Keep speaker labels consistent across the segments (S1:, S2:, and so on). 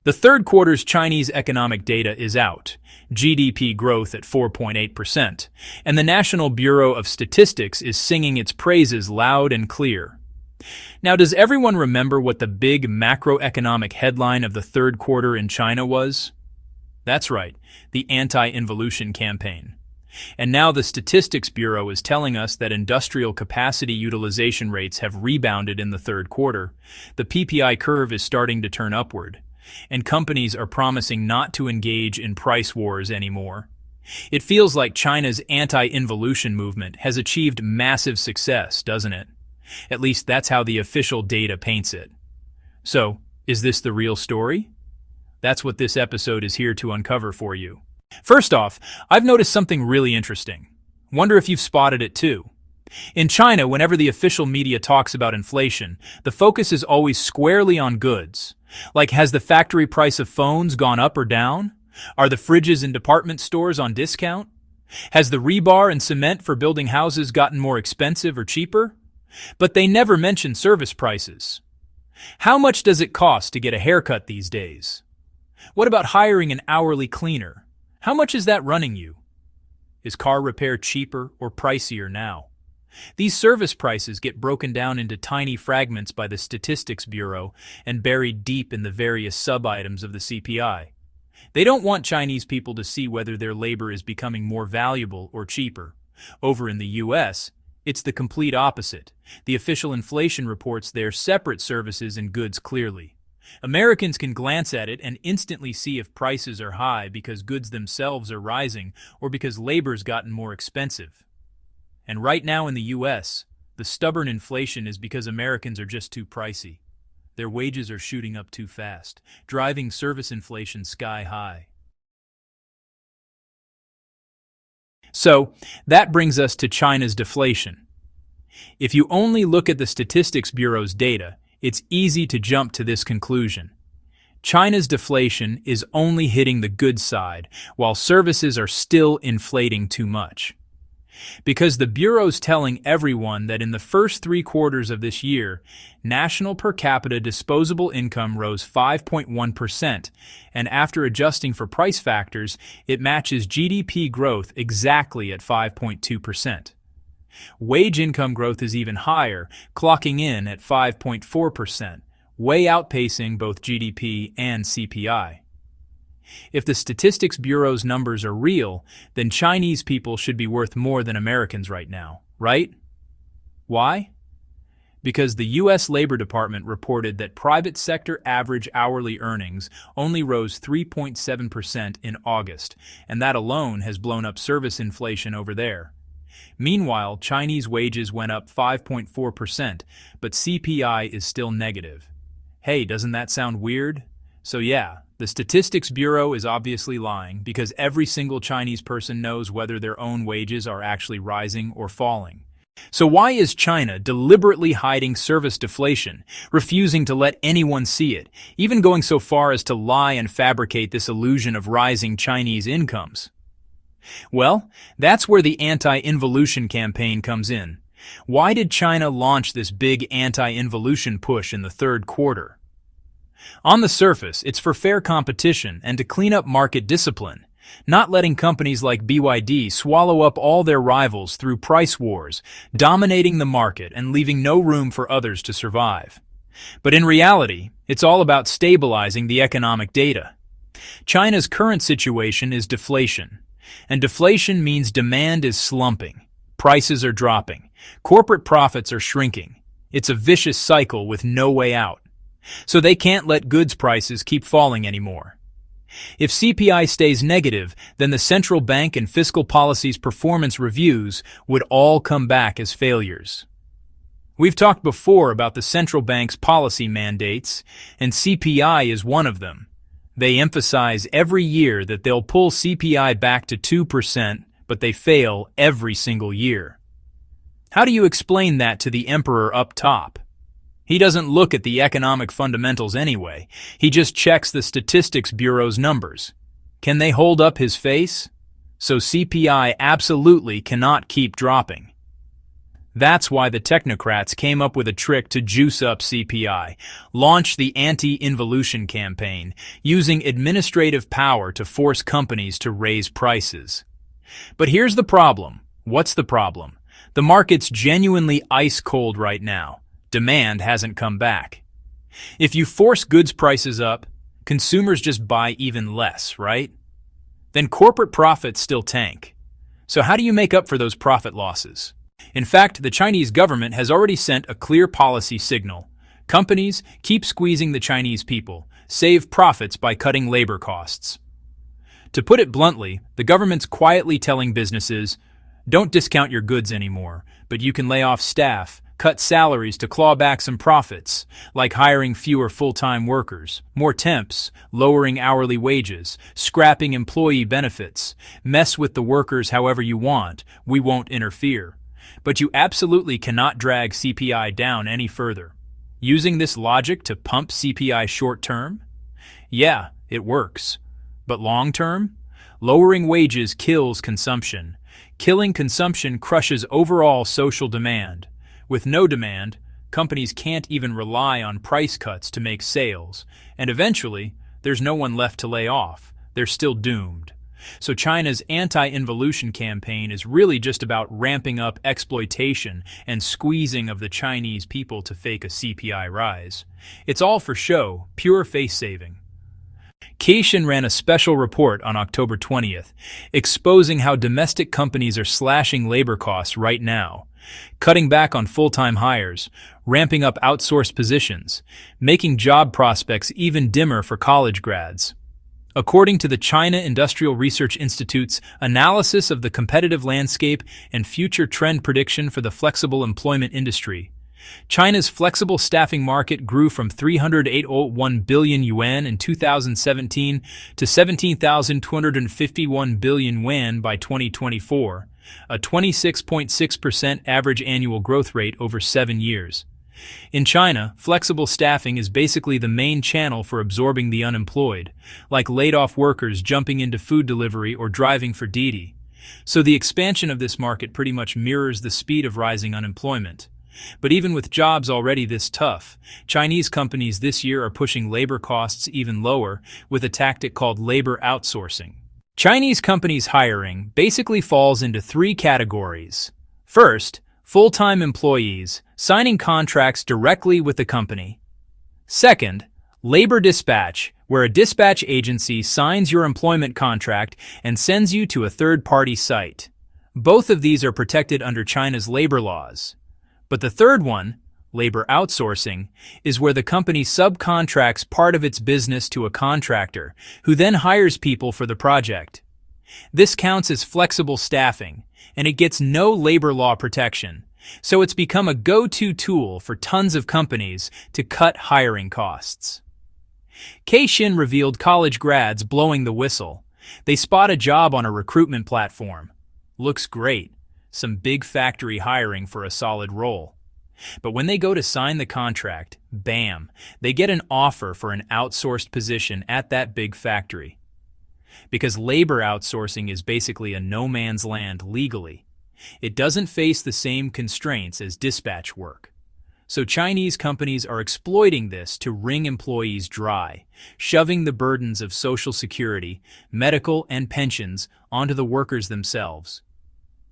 S1: The third quarter's Chinese economic data is out, GDP growth at 4.8%, and the National Bureau of Statistics is singing its praises loud and clear. Now, does everyone remember what the big macroeconomic headline of the third quarter in China was? That's right, the anti-involution campaign. And now the Statistics Bureau is telling us that industrial capacity utilization rates have rebounded in the third quarter. The PPI curve is starting to turn upward, and companies are promising not to engage in price wars anymore. It feels like China's anti-involution movement has achieved massive success, doesn't it? At least that's how the official data paints it. So, is this the real story? That's what this episode is here to uncover for you. First off, I've noticed something really interesting. Wonder if you've spotted it too. In China, whenever the official media talks about inflation, the focus is always squarely on goods. Like, has the factory price of phones gone up or down? Are the fridges in department stores on discount? Has the rebar and cement for building houses gotten more expensive or cheaper? But they never mention service prices. How much does it cost to get a haircut these days? What about hiring an hourly cleaner? How much is that running you? Is car repair cheaper or pricier now? These service prices get broken down into tiny fragments by the Statistics Bureau and buried deep in the various sub-items of the CPI. They don't want Chinese people to see whether their labor is becoming more valuable or cheaper. Over in the US, it's the complete opposite. The official inflation reports their separate services and goods clearly. Americans can glance at it and instantly see if prices are high because goods themselves are rising or because labor's gotten more expensive. And right now in the US, the stubborn inflation is because Americans are just too pricey. Their wages are shooting up too fast, driving service inflation sky high. So, that brings us to China's deflation. If you only look at the Statistics Bureau's data, it's easy to jump to this conclusion. China's deflation is only hitting the goods side, while services are still inflating too much. Because the Bureau's telling everyone that in the first 3 quarters of this year, national per capita disposable income rose 5.1%, and after adjusting for price factors, it matches GDP growth exactly at 5.2%. Wage income growth is even higher, clocking in at 5.4%, way outpacing both GDP and CPI. If the Statistics Bureau's numbers are real, then Chinese people should be worth more than Americans right now, right? Why? Because the U.S. Labor Department reported that private sector average hourly earnings only rose 3.7% in August, and that alone has blown up service inflation over there. Meanwhile, Chinese wages went up 5.4%, but CPI is still negative. Hey, doesn't that sound weird? So yeah, the Statistics Bureau is obviously lying because every single Chinese person knows whether their own wages are actually rising or falling. So why is China deliberately hiding service deflation, refusing to let anyone see it, even going so far as to lie and fabricate this illusion of rising Chinese incomes? Well, that's where the anti-involution campaign comes in. Why did China launch this big anti-involution push in the third quarter? On the surface, it's for fair competition and to clean up market discipline, not letting companies like BYD swallow up all their rivals through price wars, dominating the market and leaving no room for others to survive. But in reality, it's all about stabilizing the economic data. China's current situation is deflation, and deflation means demand is slumping, prices are dropping, corporate profits are shrinking. It's a vicious cycle with no way out. So they can't let goods prices keep falling anymore. If CPI stays negative, then the central bank and fiscal policy's performance reviews would all come back as failures. We've talked before about the central bank's policy mandates, and CPI is one of them. They emphasize every year that they'll pull CPI back to 2%, but they fail every single year. How do you explain that to the emperor up top? He doesn't look at the economic fundamentals anyway. He just checks the Statistics Bureau's numbers. Can they hold up his face? So CPI absolutely cannot keep dropping. That's why the technocrats came up with a trick to juice up CPI, launch the anti-involution campaign, using administrative power to force companies to raise prices. But here's the problem. What's the problem? The market's genuinely ice cold right now. Demand hasn't come back. If you force goods prices up, consumers just buy even less, right? Then corporate profits still tank. So how do you make up for those profit losses? In fact, the Chinese government has already sent a clear policy signal. Companies keep squeezing the Chinese people, save profits by cutting labor costs. To put it bluntly, the government's quietly telling businesses, don't discount your goods anymore, but you can lay off staff, cut salaries to claw back some profits, like hiring fewer full-time workers, more temps, lowering hourly wages, scrapping employee benefits, mess with the workers however you want, we won't interfere. But you absolutely cannot drag CPI down any further. Using this logic to pump CPI short-term? Yeah, it works. But long-term? Lowering wages kills consumption. Killing consumption crushes overall social demand. With no demand, companies can't even rely on price cuts to make sales, and eventually, there's no one left to lay off. They're still doomed. So China's anti-involution campaign is really just about ramping up exploitation and squeezing of the Chinese people to fake a CPI rise. It's all for show, pure face-saving. Caixin ran a special report on October 20th, exposing how domestic companies are slashing labor costs right now, cutting back on full-time hires, ramping up outsourced positions, making job prospects even dimmer for college grads. According to the China Industrial Research Institute's analysis of the competitive landscape and future trend prediction for the flexible employment industry, China's flexible staffing market grew from 308.1 billion yuan in 2017 to 17,251 billion yuan by 2024, a 26.6% average annual growth rate over 7 years. In China, flexible staffing is basically the main channel for absorbing the unemployed, like laid-off workers jumping into food delivery or driving for Didi. So the expansion of this market pretty much mirrors the speed of rising unemployment. But even with jobs already this tough, Chinese companies this year are pushing labor costs even lower with a tactic called labor outsourcing. Chinese companies' hiring basically falls into 3 categories. First, full-time employees signing contracts directly with the company. Second, labor dispatch, where a dispatch agency signs your employment contract and sends you to a third-party site. Both of these are protected under China's labor laws. But the third one, labor outsourcing, is where the company subcontracts part of its business to a contractor, who then hires people for the project. This counts as flexible staffing, and it gets no labor law protection, so it's become a go-to tool for tons of companies to cut hiring costs. Caixin revealed college grads blowing the whistle. They spot a job on a recruitment platform. Looks great. Some big factory hiring for a solid role. But when they go to sign the contract, bam, they get an offer for an outsourced position at that big factory. Because labor outsourcing is basically a no-man's land legally, it doesn't face the same constraints as dispatch work. So Chinese companies are exploiting this to wring employees dry, shoving the burdens of Social Security, medical, and pensions onto the workers themselves.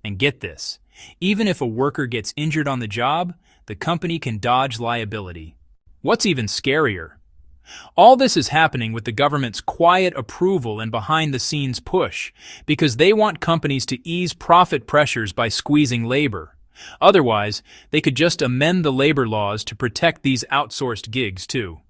S1: And get this, even if a worker gets injured on the job, the company can dodge liability. What's even scarier? All this is happening with the government's quiet approval and behind-the-scenes push, because they want companies to ease profit pressures by squeezing labor. Otherwise, they could just amend the labor laws to protect these outsourced gigs too.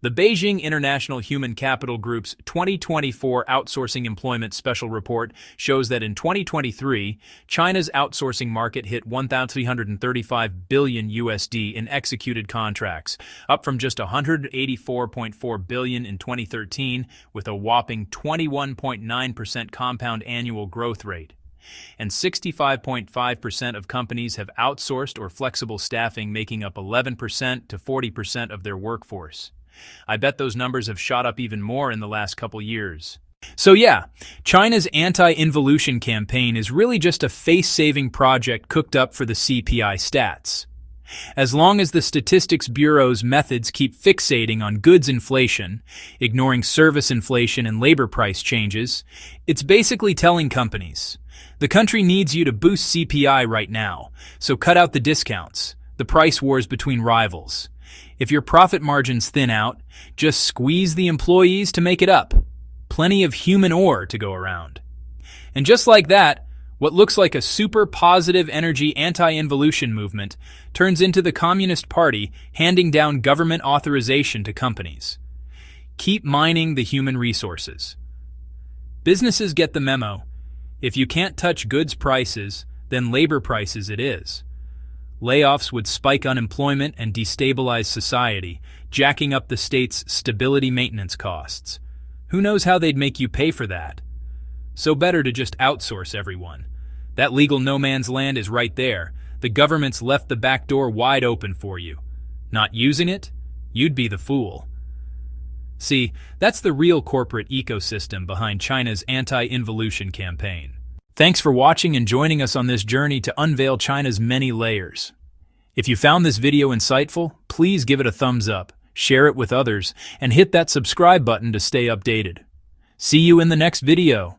S1: The Beijing International Human Capital Group's 2024 Outsourcing Employment Special Report shows that in 2023, China's outsourcing market hit 1,335 billion USD in executed contracts, up from just 184.4 billion in 2013, with a whopping 21.9% compound annual growth rate. And 65.5% of companies have outsourced or flexible staffing, making up 11% to 40% of their workforce. I bet those numbers have shot up even more in the last couple years. So yeah, China's anti-involution campaign is really just a face-saving project cooked up for the CPI stats. As long as the Statistics Bureau's methods keep fixating on goods inflation, ignoring service inflation and labor price changes, it's basically telling companies, the country needs you to boost CPI right now, so cut out the discounts, the price wars between rivals. If your profit margins thin out, just squeeze the employees to make it up. Plenty of human ore to go around. And just like that, what looks like a super positive energy anti-involution movement turns into the Communist Party handing down government authorization to companies. Keep mining the human resources. Businesses get the memo. If you can't touch goods prices, then labor prices it is. Layoffs would spike unemployment and destabilize society, jacking up the state's stability maintenance costs. Who knows how they'd make you pay for that? So better to just outsource everyone. That legal no man's land is right there. The government's left the back door wide open for you. Not using it? You'd be the fool. See, that's the real corporate ecosystem behind China's anti-involution campaign. Thanks for watching and joining us on this journey to unveil China's many layers. If you found this video insightful, please give it a thumbs up, share it with others, and hit that subscribe button to stay updated. See you in the next video.